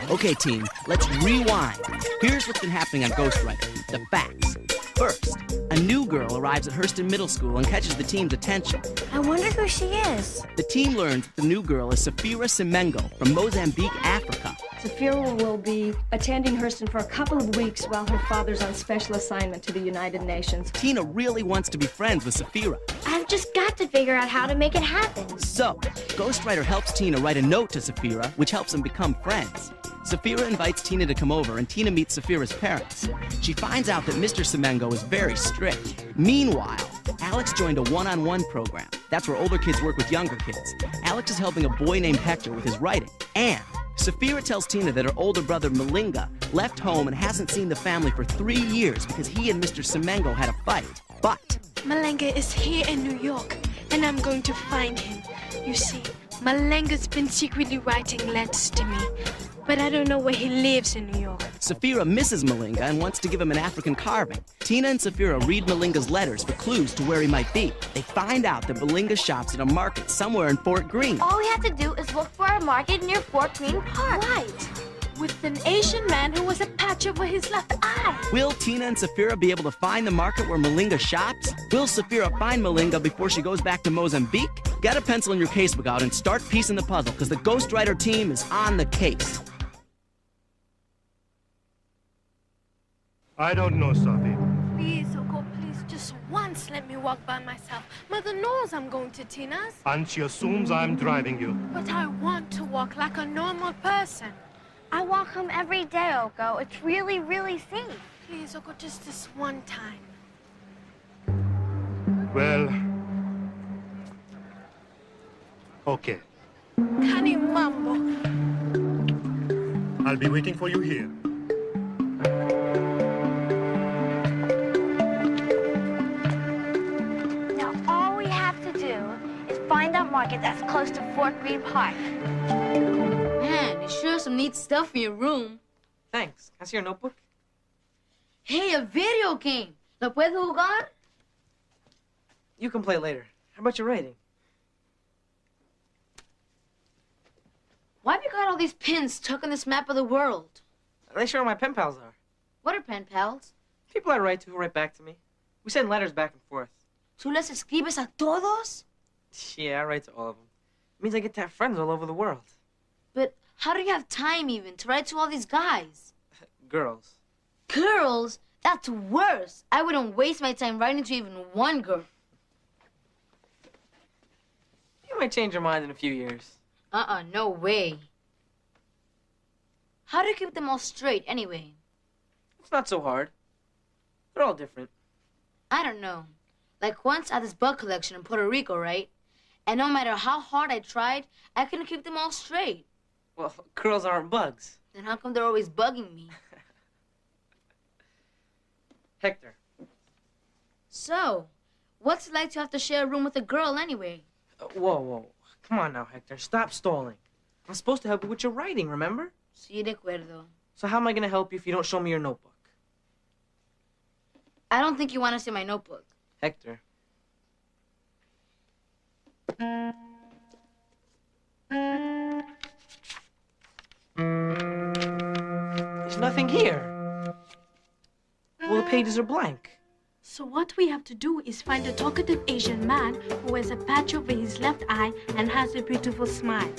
Okay, team, let's rewind. Here's what's been happening on Ghostwriter. The facts. First, a new girl arrives at Hurston Middle School and catches the team's attention. I wonder who she is. The team learns that the new girl is Safira Semengo from Mozambique, Africa. Safira will be attending Hurston for a couple of weeks while her father's on special assignment to the United Nations. Tina really wants to be friends with Safira. I've just got to figure out how to make it happen. So, Ghostwriter helps Tina write a note to Safira, which helps them become friends. Safira invites Tina to come over, and Tina meets Safira's parents. She finds out that Mr. Semengo is very strict. Meanwhile, Alex joined a one-on-one program. That's where older kids work with younger kids. Alex is helping a boy named Hector with his writing. And Safira tells Tina that her older brother, Malinga, left home and hasn't seen the family for 3 years because he and Mr. Semengo had a fight. But Malenga is here in New York, and I'm going to find him. You see, Malenga's been secretly writing letters to me, but I don't know where he lives in New York. Safira misses Malinga and wants to give him an African carving. Tina and Safira read Malinga's letters for clues to where he might be. They find out that Malinga shops at a market somewhere in Fort Greene. All we have to do is look for a market near Fort Greene Park. Right. With an Asian man who was a patch over his left eye. Will Tina and Safira be able to find the market where Malinga shops? Will Safira find Malinga before she goes back to Mozambique? Get a pencil in your casebook out and start piecing the puzzle, because the Ghostwriter team is on the case. I don't know, Safi. Please, Oko, please, just once let me walk by myself. Mother knows I'm going to Tina's. And she assumes I'm driving you. But I want to walk like a normal person. I walk home every day, Oko. It's really, really safe. Please, Oko, just this one time. Well, okay. Kani Mambo. I'll be waiting for you here. Now, all we have to do is find a market that's close to Fort Greene Park. Man, you sure have some neat stuff in your room. Thanks. Can I see your notebook? Hey, a video game. ¿Lo puedo jugar? You can play later. How about your writing? Why have you got all these pins stuck on this map of the world? They sure my pen pals are. What are pen pals? People I write to who write back to me. We send letters back and forth. ¿Tú les escribes a todos? Yeah, I write to all of them. It means I get to have friends all over the world. But how do you have time even to write to all these guys? Girls. Girls? That's worse. I wouldn't waste my time writing to even one girl. You might change your mind in a few years. No way. How do you keep them all straight, anyway? It's not so hard. They're all different. I don't know. Like once I had this bug collection in Puerto Rico, right? And no matter how hard I tried, I couldn't keep them all straight. Well, girls aren't bugs. Then how come they're always bugging me? Hector. So, what's it like to have to share a room with a girl anyway? Whoa. Come on now, Hector. Stop stalling. I'm supposed to help you with your writing, remember? Sí, de acuerdo. So how am I going to help you if you don't show me your notebook? I don't think you want to see my notebook. Hector. There's nothing here. Well, the pages are blank. So what we have to do is find a talkative Asian man who has a patch over his left eye and has a beautiful smile.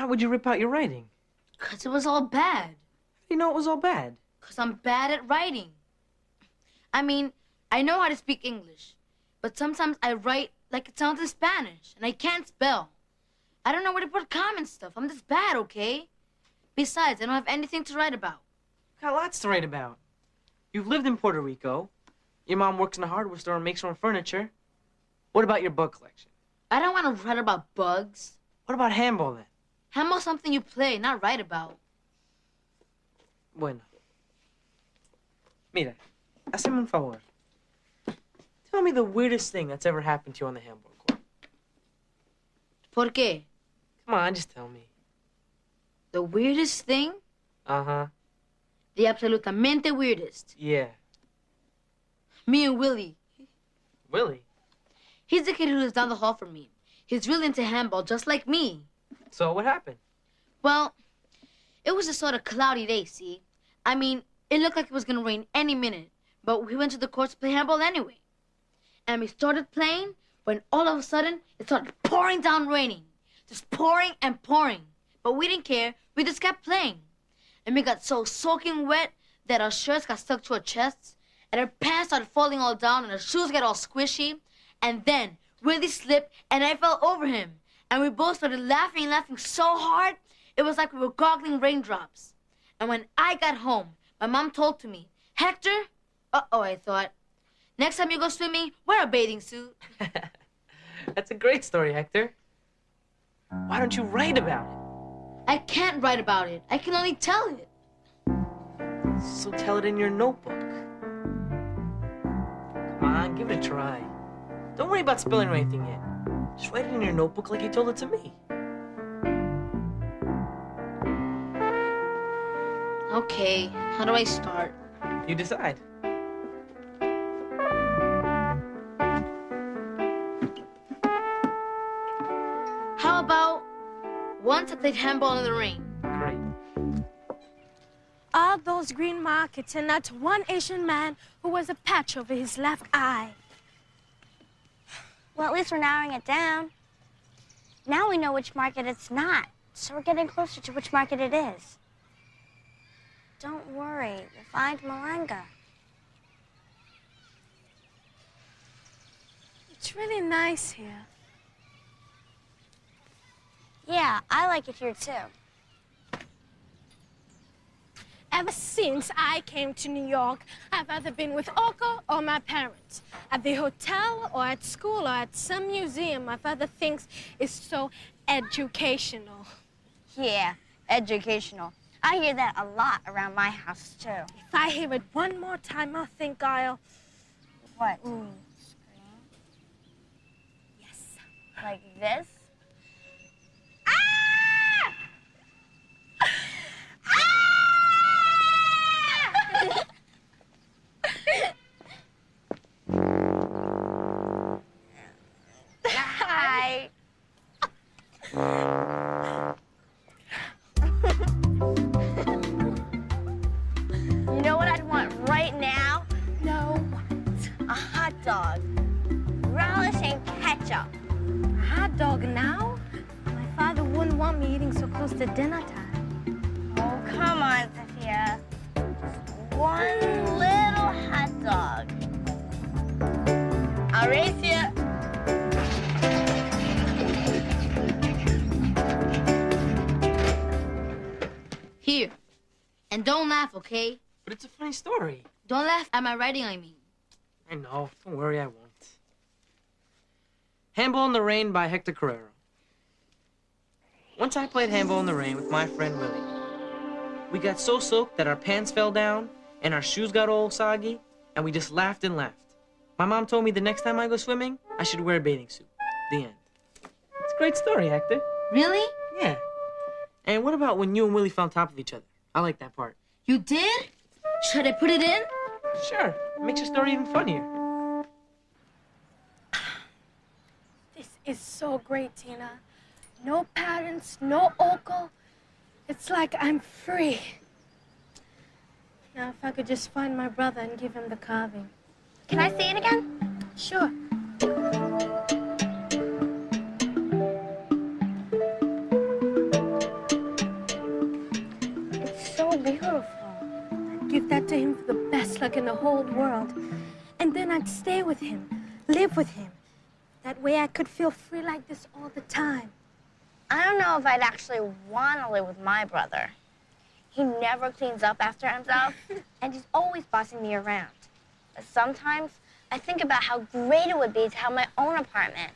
Why would you rip out your writing? Because it was all bad. How do you know it was all bad? Because I'm bad at writing. I mean, I know how to speak English, but sometimes I write like it sounds in Spanish, and I can't spell. I don't know where to put comma and stuff. I'm just bad, okay? Besides, I don't have anything to write about. Got lots to write about. You've lived in Puerto Rico. Your mom works in a hardware store and makes her own furniture. What about your bug collection? I don't want to write about bugs. What about handball, then? Handball's something you play, not write about. Bueno. Mira, hazme un favor. Tell me the weirdest thing that's ever happened to you on the handball court. ¿Por qué? Come on, just tell me. The weirdest thing? Uh-huh. The absolutamente weirdest. Yeah. Me and Willie. Willie? He's the kid who lives down the hall from me. He's really into handball, just like me. So what happened? Well, it was a sort of cloudy day, see? I mean, it looked like it was going to rain any minute, but we went to the courts to play handball anyway. And we started playing when all of a sudden it started pouring down raining. Just pouring and pouring. But we didn't care. We just kept playing. And we got so soaking wet that our shirts got stuck to our chests, and our pants started falling all down, and our shoes got all squishy. And then Willie slipped, and I fell over him. And we both started laughing and laughing so hard, it was like we were goggling raindrops. And when I got home, my mom told to me, Hector, uh-oh, I thought, next time you go swimming, wear a bathing suit. That's a great story, Hector. Why don't you write about it? I can't write about it. I can only tell it. So tell it in your notebook. Come on, give it a try. Don't worry about spelling or anything yet. Just write it in your notebook like you told it to me. Okay, how do I start? You decide. How about once I played handball in the rain? Great. All those green markets and that one Asian man who wears a patch over his left eye. Well, at least we're narrowing it down. Now we know which market it's not, so we're getting closer to which market it is. Don't worry, we'll find Malanga. It's really nice here. Yeah, I like it here too. Ever since I came to New York, I've either been with Oko or my parents. At the hotel or at school or at some museum my father thinks is so educational. Yeah, educational. I hear that a lot around my house too. If I hear it one more time, I'll think I'll... What? Scream? Yes. Like this? Hi. You know what I'd want right now? No. A hot dog. Relish and ketchup. A hot dog now? My father wouldn't want me eating so close to dinner time. Oh, come on, Sophia. Just one little hot dog. I'll race you. Here. And don't laugh, okay? But it's a funny story. Don't laugh at my writing, I mean. I know. Don't worry, I won't. Handball in the Rain by Hector Carrero. Once I played handball in the rain with my friend Willie. We got so soaked that our pants fell down and our shoes got all soggy, and we just laughed and laughed. My mom told me the next time I go swimming, I should wear a bathing suit. The end. It's a great story, Hector. Really? Yeah. And what about when you and Willie fell on top of each other? I like that part. You did? Should I put it in? Sure. It makes your story even funnier. This is so great, Tina. No parents, no Oko. It's like I'm free. Now, if I could just find my brother and give him the carving. Can I see it again? Sure. prayed to him for the best luck in the whole world. And then I'd stay with him, live with him. That way I could feel free like this all the time. I don't know if I'd actually want to live with my brother. He never cleans up after himself, and he's always bossing me around. But sometimes I think about how great it would be to have my own apartment,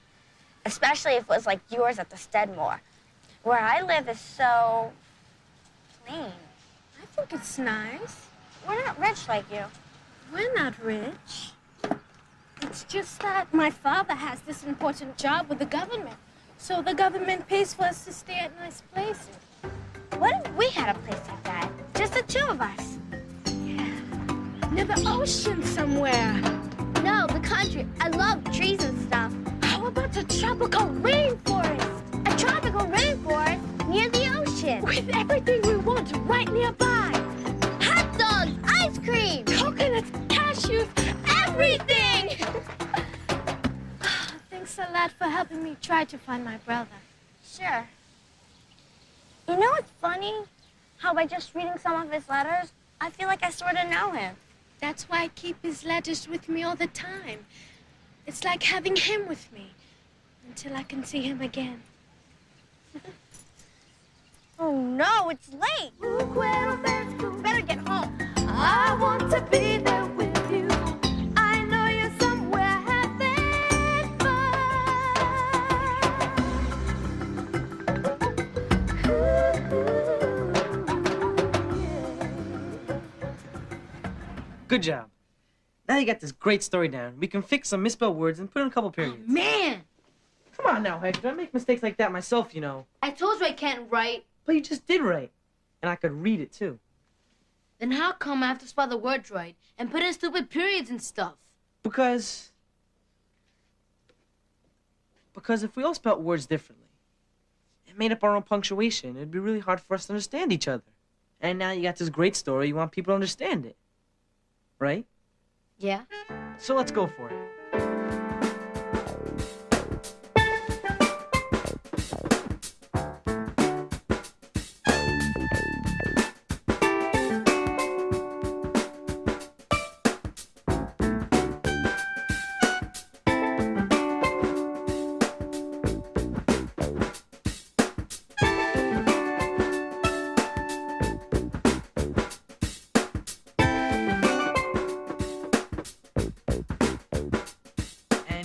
especially if it was like yours at the Steadmore. Where I live is so plain. I think it's nice. We're not rich like you. We're not rich. It's just that my father has this important job with the government. So the government pays for us to stay at nice places. What if we had a place like that? Just the two of us. Near the ocean somewhere. No, the country. I love trees and stuff. How about a tropical rainforest? A tropical rainforest near the ocean. With everything we want right nearby. Hot dogs, ice cream, Coconuts, cashews, everything! Thanks a lot for helping me try to find my brother. Sure. You know what's funny? How by just reading some of his letters, I feel like I sort of know him. That's why I keep his letters with me all the time. It's like having him with me until I can see him again. Oh no, it's late. Better get home. I want to be there with you. I know you're somewhere having Good job. Now you got this great story down. We can fix some misspelled words and put in a couple periods. Oh, man! Come on now, Hector. I make mistakes like that myself, you know. I told you I can't write. But you just did right. And I could read it, too. Then how come I have to spell the words right and put in stupid periods and stuff? Because if we all spelt words differently and made up our own punctuation, it'd be really hard for us to understand each other. And now you got this great story, you want people to understand it. Right? Yeah? So let's go for it.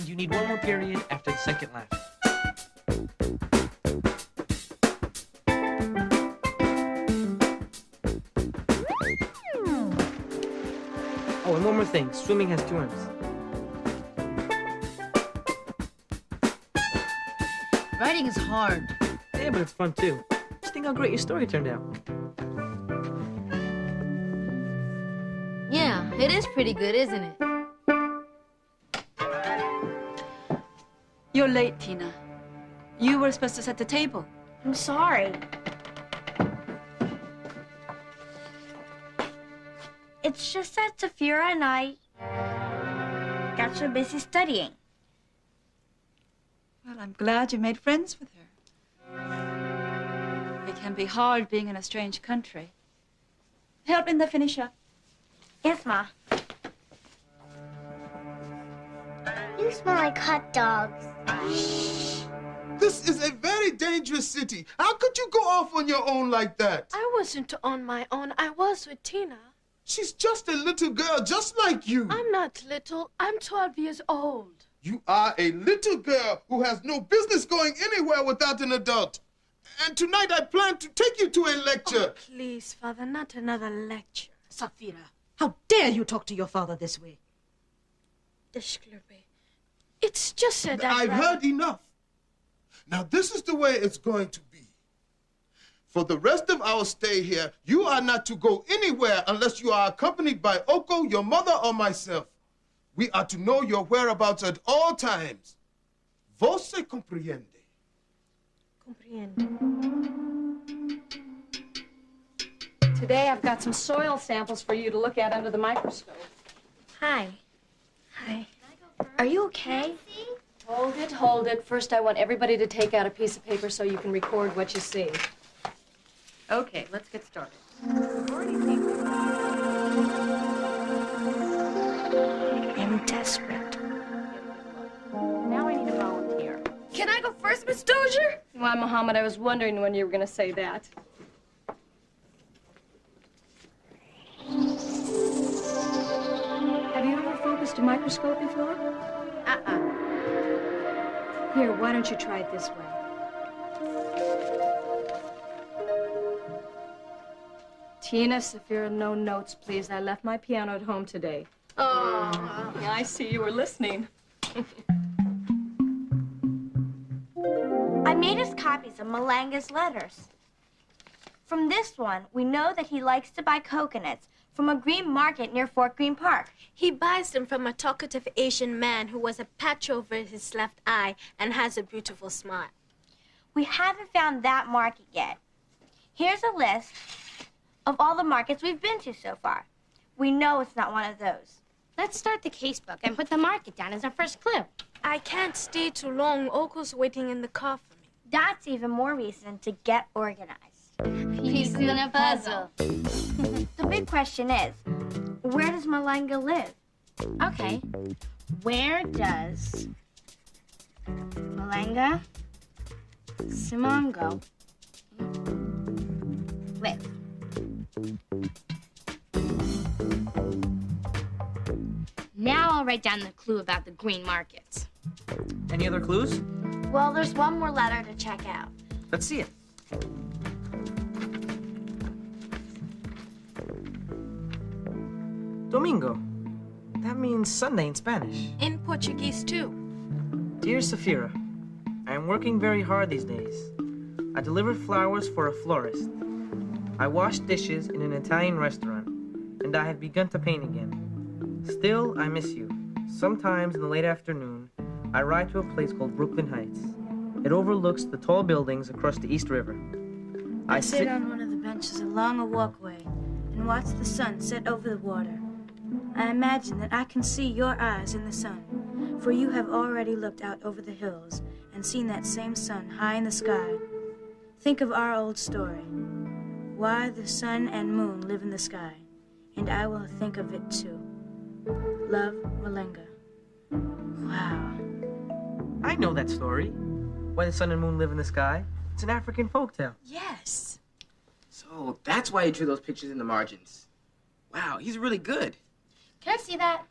You need one more period after the second laugh. Oh, and one more thing. Swimming has 2 M's. Writing is hard. Yeah, but it's fun too. Just think how great your story turned out. Yeah, it is pretty good, isn't it? You're late, Tina. You were supposed to set the table. I'm sorry. It's just that Safira and I got so busy studying. Well, I'm glad you made friends with her. It can be hard being in a strange country. Help Linda finish up. Yes, Ma. You smell like hot dogs. This is a very dangerous city. How could you go off on your own like that? I wasn't on my own. I was with Tina. She's just a little girl, just like you. I'm not little. I'm 12 years old. You are a little girl who has no business going anywhere without an adult. And tonight I plan to take you to a lecture. Oh, please, Father, not another lecture. Safira, how dare you talk to your father this way? It's just that I've heard enough. Now, this is the way it's going to be. For the rest of our stay here, you are not to go anywhere unless you are accompanied by Oko, your mother, or myself. We are to know your whereabouts at all times. Você compreende? Today I've got some soil samples for you to look at under the microscope. Hi. Hi. Are you okay? Hold it. First, I want everybody to take out a piece of paper so you can record what you see. Okay, let's get started. desperate. Now I need a volunteer. Can I go first, Miss Dozier? Why, Muhammad, I was wondering when you were going to say that. Have you ever focused a microscope before? Here, why don't you try it this way? Tina, Saphira, no notes, please. I left my piano at home today. Oh. Yeah, I see you were listening. I made us copies of Malanga's letters. From this one, we know that he likes to buy coconuts from a green market near Fort Greene Park. He buys them from a talkative Asian man who has a patch over his left eye and has a beautiful smile. We haven't found that market yet. Here's a list of all the markets we've been to so far. We know it's not one of those. Let's start the casebook and put the market down as our first clue. I can't stay too long. Oko's waiting in the car for me. That's even more reason to get organized. Piece in a puzzle. The big question is, where does Malanga live? Okay. Where does Malanga Simango live? Now I'll write down the clue about the green market. Any other clues? Well, there's one more letter to check out. Let's see it. Domingo. That means Sunday in Spanish. In Portuguese, too. Dear Saphira, I am working very hard these days. I deliver flowers for a florist. I wash dishes in an Italian restaurant, and I have begun to paint again. Still, I miss you. Sometimes in the late afternoon, I ride to a place called Brooklyn Heights. It overlooks the tall buildings across the East River. I sit on one of the benches along a walkway and watch the sun set over the water. I imagine that I can see your eyes in the sun, for you have already looked out over the hills and seen that same sun high in the sky. Think of our old story, why the sun and moon live in the sky, and I will think of it too. Love, Malenga. Wow. I know that story. Why the sun and moon live in the sky. It's an African folktale. Yes. So that's why he drew those pictures in the margins. Wow, he's really good. Can I see that?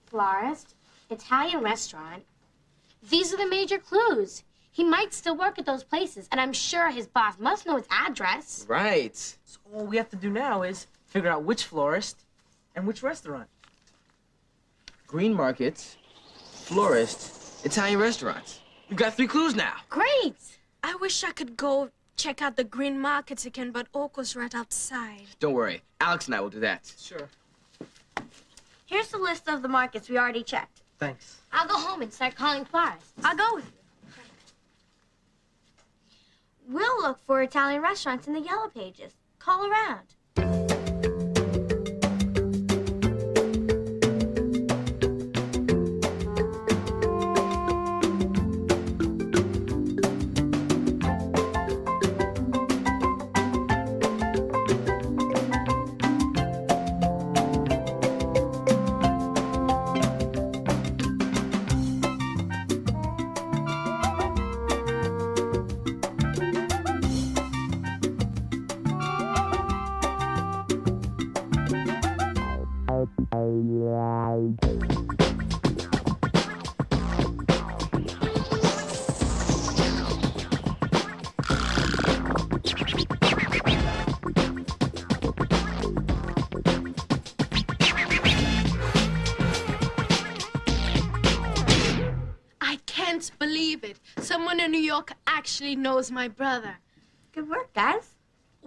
Florist, Italian restaurant. These are the major clues. He might still work at those places, and I'm sure his boss must know his address. Right. So all we have to do now is figure out which florist and which restaurant. Green markets, florist, Italian restaurants. We've got 3 clues now. Great! I wish I could go check out the green markets again, but Oko's right outside. Don't worry, Alex and I will do that. Sure. Here's the list of the markets we already checked. Thanks. I'll go home and start calling florists. I'll go with you. We'll look for Italian restaurants in the yellow pages. Call around. Believe it. Someone in New York actually knows my brother. Good work, guys.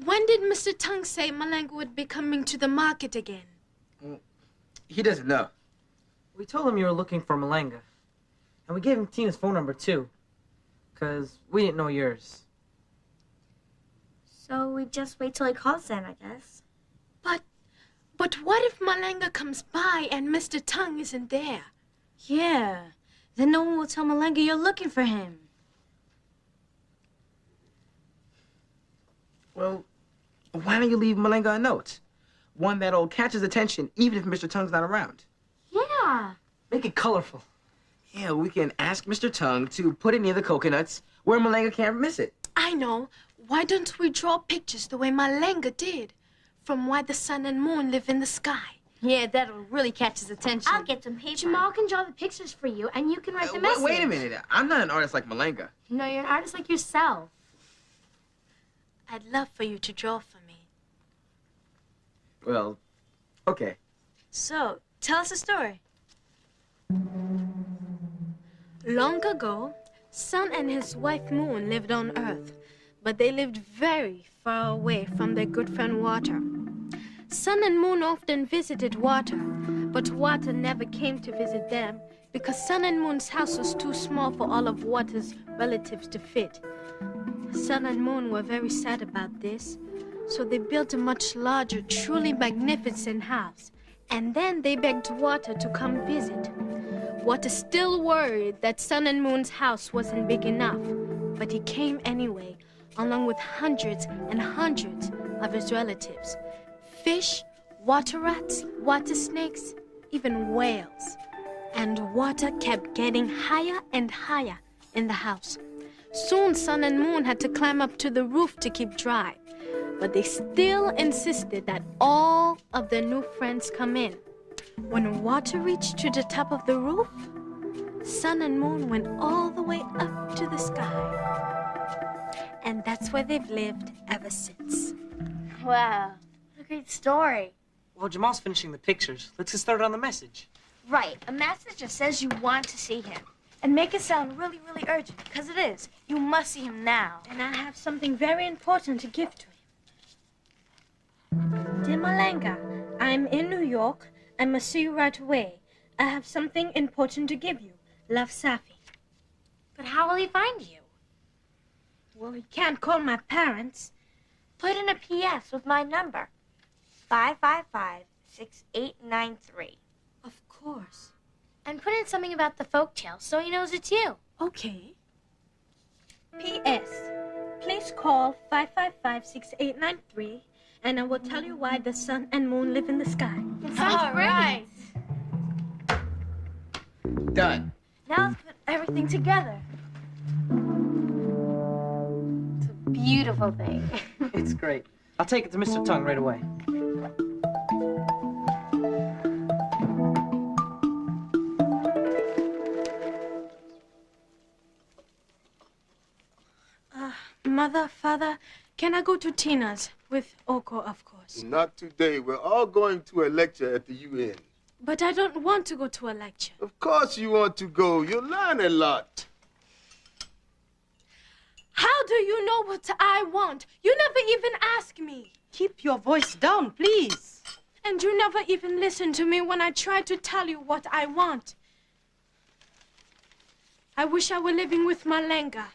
When did Mr. Tung say Malanga would be coming to the market again? Well, he doesn't know. We told him you were looking for Malanga. And we gave him Tina's phone number, too. Because we didn't know yours. So we just wait till he calls then, I guess. But what if Malanga comes by and Mr. Tung isn't there? Yeah. Then no one will tell Malanga you're looking for him. Well, Why don't you leave Malenga a note? One that'll catch his attention even if Mr. Tung's not around. Yeah. Make it colorful. Yeah, we can ask Mr. Tung to put it near the coconuts where Malenga can't miss it. I know. Why don't we draw pictures the way Malenga did? From why the sun and moon live in the sky. Yeah, that'll really catch his attention. I'll get some paper. Jamal can draw the pictures for you, and you can write the message. Wait a minute. I'm not an artist like Malenga. No, you're an artist like yourself. I'd love for you to draw for me. Well, okay. So, tell us a story. Long ago, Sun and his wife Moon lived on Earth, but they lived very far away from their good friend Water. Sun and Moon often visited Water, but Water never came to visit them because Sun and Moon's house was too small for all of Water's relatives to fit. Sun and Moon were very sad about this, so they built a much larger, truly magnificent house, and then they begged Water to come visit. Water still worried that Sun and Moon's house wasn't big enough, but he came anyway, along with hundreds and hundreds of his relatives. Fish, water rats, water snakes, even whales. And Water kept getting higher and higher in the house. Soon Sun and Moon had to climb up to the roof to keep dry, but they still insisted that all of their new friends come in. When Water reached to the top of the roof, Sun and Moon went all the way up to the sky. And that's where they've lived ever since. Wow, what a great story. Well, Jamal's finishing the pictures. Let's get started on the message. Right, a message that says you want to see him. And make it sound really, really urgent, because it is. You must see him now. And I have something very important to give to him. Dear Malenga, I'm in New York. I must see you right away. I have something important to give you. Love, Safi. But how will he find you? Well, he can't call my parents. Put in a PS with my number. 555-6893. Of course. And put in something about the folktale so he knows it's you. Okay. P.S. Please call 555-6893, and I will tell you why the sun and moon live in the sky. All right. Done. Now let's put everything together. It's a beautiful thing. It's great. I'll take it to Mr. Tung right away. Mother, Father, can I go to Tina's? With Oko, of course. Not today. We're all going to a lecture at the UN. But I don't want to go to a lecture. Of course you want to go. You'll learn a lot. How do you know what I want? You never even ask me. Keep your voice down, please. And you never even listen to me when I try to tell you what I want. I wish I were living with Malenga.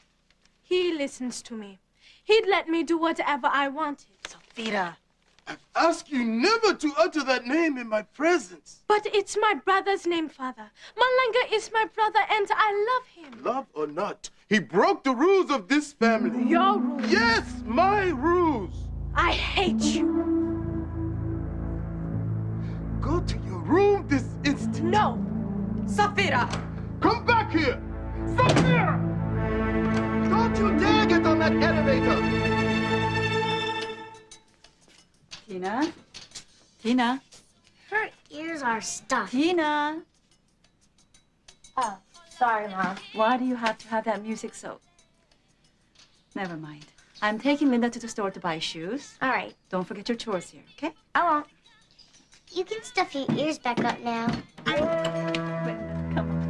He listens to me. He'd let me do whatever I wanted. Sophia. I've asked you never to utter that name in my presence. But it's my brother's name, Father. Malenga is my brother, and I love him. Love or not, he broke the rules of this family. Your rules? Yes, my rules. I hate you. Go to your room this instant. No. Sophia! Come back here! Sophia! Don't you dare get on that elevator! Tina? Tina? Her ears are stuffed. Tina? Oh, sorry, Mom. Why do you have to have that music so? Never mind. I'm taking Linda to the store to buy shoes. All right. Don't forget your chores here, okay? I won't. You can stuff your ears back up now. Linda, come on.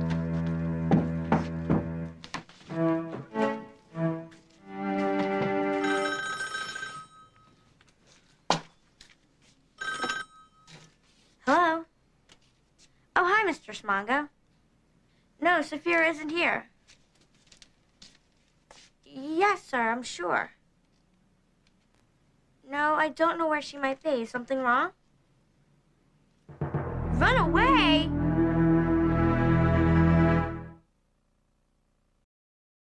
Hello? Oh, hi, Mr. Smongo. No, Saphira isn't here. Yes, sir, I'm sure. No, I don't know where she might be. Something wrong? Run away?